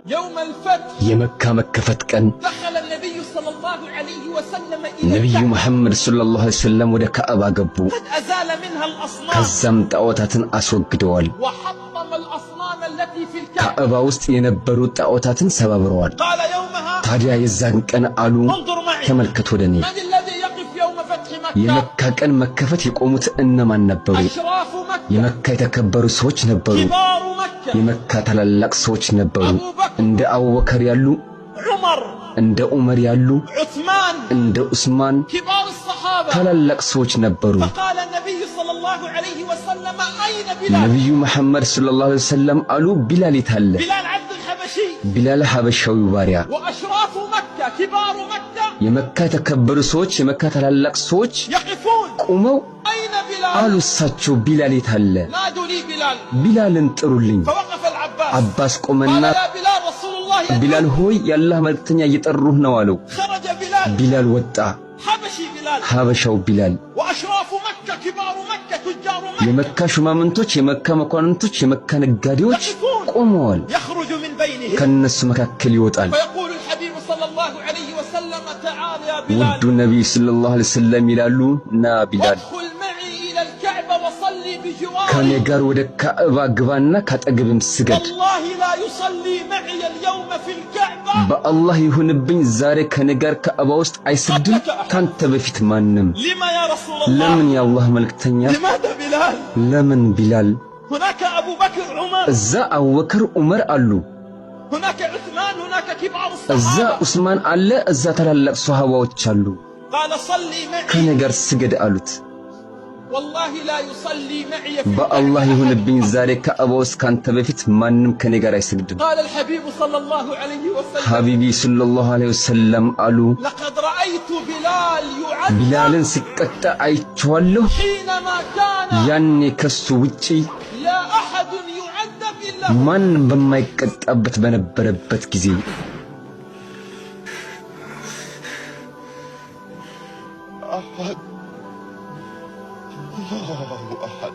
يوم الفتح የመካ መከፈት ቀን دخل النبي صلى الله عليه وسلم ነብዩ መሐመድ ሰለላሁ ዐለይሂ ወሰለም ወደ ካዕባ ገቡ። قد أزال منها الأصنام ከዛም ጣዖታትን አስወግደዋል። وحطم الأصنام التي في الكعبة ካዕባ ውስጥ የነበሩ ጣዖታትን ሰባብረዋል። قال يومها ታዲያ የዛን ቀን አሉ انظر معي ተመልከቱ ወደኔ من الذي يقف يوم فتح مكة የመካ ቀን መከፈት የቆሙት እነማን ነበሩ? أشراف مكة የመካ የተከበሩ ሰዎች ነበሩ። كبار مكة የመካ ታላላቅ ሰዎች ነበሩ። እንደ አቡበከር ያሉ፣ عمر እንደ ዑመር ያሉ፣ عثمان እንደ ዑስማን كبار الصحابة ታላላቅ ሰዎች ነበሩ። فقال النبي صلى الله عليه وسلم أين بلال ነብዩ መሐመድ ሰለላሁ ዐለይሂ ወሰለም አሉ ቢላል የታለ? بلال عبد الحبشي ቢላል ሐበሻዊ ባሪያ። وأشراف مكة كبار مكة የመካ የተከበሩ ሰዎች የመካ ታላላቅ ሰዎች يقفون ቆመው أين بلال አሉ እሳቸው ቢላል የታለ? نادوا لي بلال ቢላልን ጥሩልኝ። فوقف العباس አባስ قال ቆመና يا بلال رسول الله يدعوك. ቢላል ሆይ የአላህ መልእክተኛ እየጠሩህ ነው አለው። خرج بلال ቢላል ወጣ። حبشي بلال ሐበሻው ቢላል وأشراف مكة كبار مكة تجار مكة የመካ ሹማምንቶች፣ የመካ መኳንንቶች፣ የመካ ነጋዴዎች ቆመዋል። يخرج من بينهم ከነሱ መካከል ይወጣል። فيقول الحبيب صلى الله عليه وسلم تعال يا ውዱ بلال ነቢይ ሰለላሁ ዐለይሂ ወሰለም ይላሉ ና ቢላል وادخل معي إلى الكعبة وصلي ከኔ بجواري ጋር ወደ ካዕባ ግባና ካጠገብም ስገድ። والله لا يصلي معي اليوم في الكعبة በአላህ ይሁንብኝ ዛሬ ከኔ ጋር ካዕባ ውስጥ አይሰግድም ካንተ በፊት ማንም። لما يا رسول الله ለምን የአላህ መልእክተኛ? لماذا بلال ለምን ቢላል? هناك أبو بكر عمر እዛ አቡበከር ዑመር አሉ፣ هناك عثمان هناك كبار እዛ الصحابة ዑስማን አለ፣ እዛ ታላላቅ ሷሃባዎች አሉ። قال صلي ከኔ معي ጋር ስገድ አሉት። والله لا يصلي معي في በአላህ الكعبة ይሁንብኝ ዛሬ ካዕባ ውስጥ ካንተ በፊት ማንም ከኔ ጋር አይሰግድም። قال الحبيب صلى الله عليه وسلم ሐቢቢ ሰለላሁ ዐለይሂ ወሰለም አሉ لقد رأيت بلال ቢላልን يعذب ሲቀጣ አይቼዋለሁ። حينما كان ያኔ ከሱ ውጪ لا أحد يعذب إلا ማንም በማይቀጣበት በነበረበት ጊዜ أحد الله أحد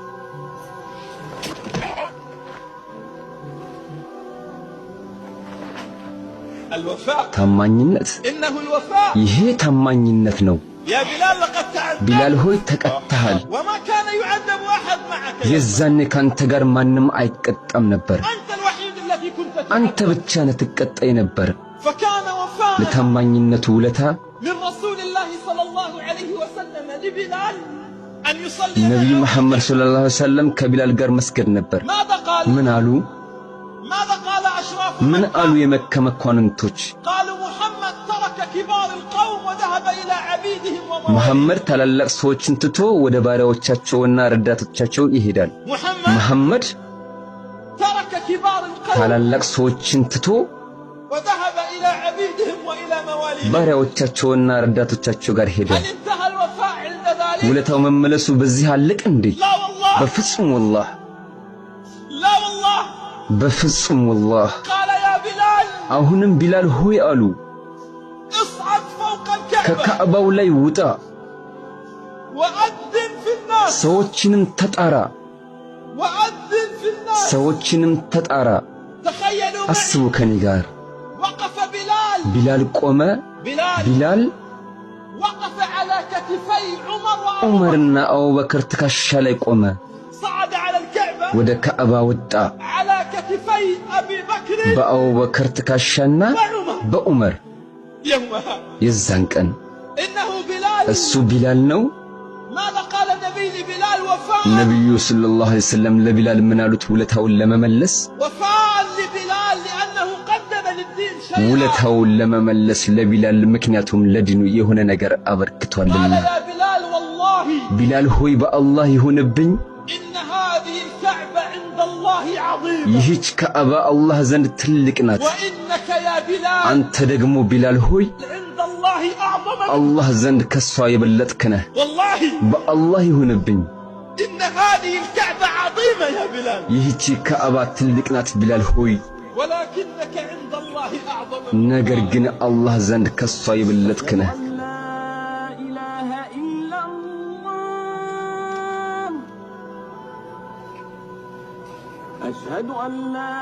الوفاء ታማኝነት إنه الوفاء ይሄ ታማኝነት ነው። يا بلال لقد تعذب ቢላል ሆይ ተቀጣሃል። وما كان يعذب أحد معك የዛኔ ካንተ ጋር ማንም አይቀጣም ነበር። أنت الوحيد الذي كنت አንተ تعذب ብቻ ነህ ትቀጣይ ነበር። فكان وفاء ለታማኝነቱ ውለታ من رسول الله صلى الله عليه وسلم لبلال أن يصلي ነብዩ معه. መሐመድ ሰለላሁ ዐለይሂ ወሰለም ከቢላል ጋር መስገድ ነበር። ماذا قال ምን አሉ? ماذا قال أشراف ምን مكة؟ አሉ የመካ መኳንንቶች? قالوا محمد ترك كبار القوم وذهب إلى عبيدهم ومواليهم. መሐመድ ታላላቅ ሰዎችን ትቶ ወደ ባሪያዎቻቸውና ረዳቶቻቸው ይሄዳል። محمد መሐመድ ترك كبار القوم ታላላቅ ሰዎችን ትቶ وذهب إلى عبيدهم وإلى مواليهم. ባሪያዎቻቸውና ረዳቶቻቸው ጋር ሄደ። هل انتهى الوفاء عند ذلك؟ ውለታው መመለሱ በዚህ አለቅ እንዴ? لا والله በፍጹም ወላህ፣ لا والله. በፍጹም ወላህ። قال يا بلال አሁንም ቢላል ሆይ አሉ اصعد فوق الكعبة ከካዕባው ላይ ውጣ፣ وأذن في الناس ሰዎችንም ተጣራ፣ وأذن في الناس. ሰዎችንም ተጣራ። تخيلوا አስቡ معي ከኔ ጋር وقف بلال ቢላል ቆመ። بلال ቢላል وقف على كتفي عمر وأبو بكر. ዑመርና አቡበከር ትከሻ ላይ ቆመ። صعد على الكعبة ወደ ካዕባ ወጣ። على كتفي أبي بكر በአቡበከር ትከሻና وعمر. በዑመር። يومها የዛን ቀን إنه بلال. እሱ ቢላል ነው። ماذا قال النبي لبلال؟ وفاء ነብዩ ሰለላሁ ዐለይሂ ወሰለም ለቢላል ምን አሉት? ውለታውን ለመመለስ وفاء لبلال لأنه قدم للدين شيئا. ውለታውን ለመመለስ ለቢላል ምክንያቱም ለዲኑ የሆነ ነገር قال አበርክቷልና። يا بلال والله ቢላል ሆይ በአላህ ይሁንብኝ إن هذه الكعبة عند الله عظيمة ይህች ካዕባ አላህ ዘንድ ትልቅ ናት። وإنك يا بلال አንተ ደግሞ ቢላል ሆይ عند الله أعظم. አላህ ዘንድ ከሷ የበለጥክ ነህ። والله በአላህ ይሁንብኝ إن هذه الكعبة عظيمة يا بلال ይህች ካዕባ ትልቅ ናት ቢላል ሆይ፣ ولكنك عند الله أعظم. ነገር ግን አላህ ዘንድ ከሷ የበለጥክ ነህ። لا إله إلا الله أشهد أن لا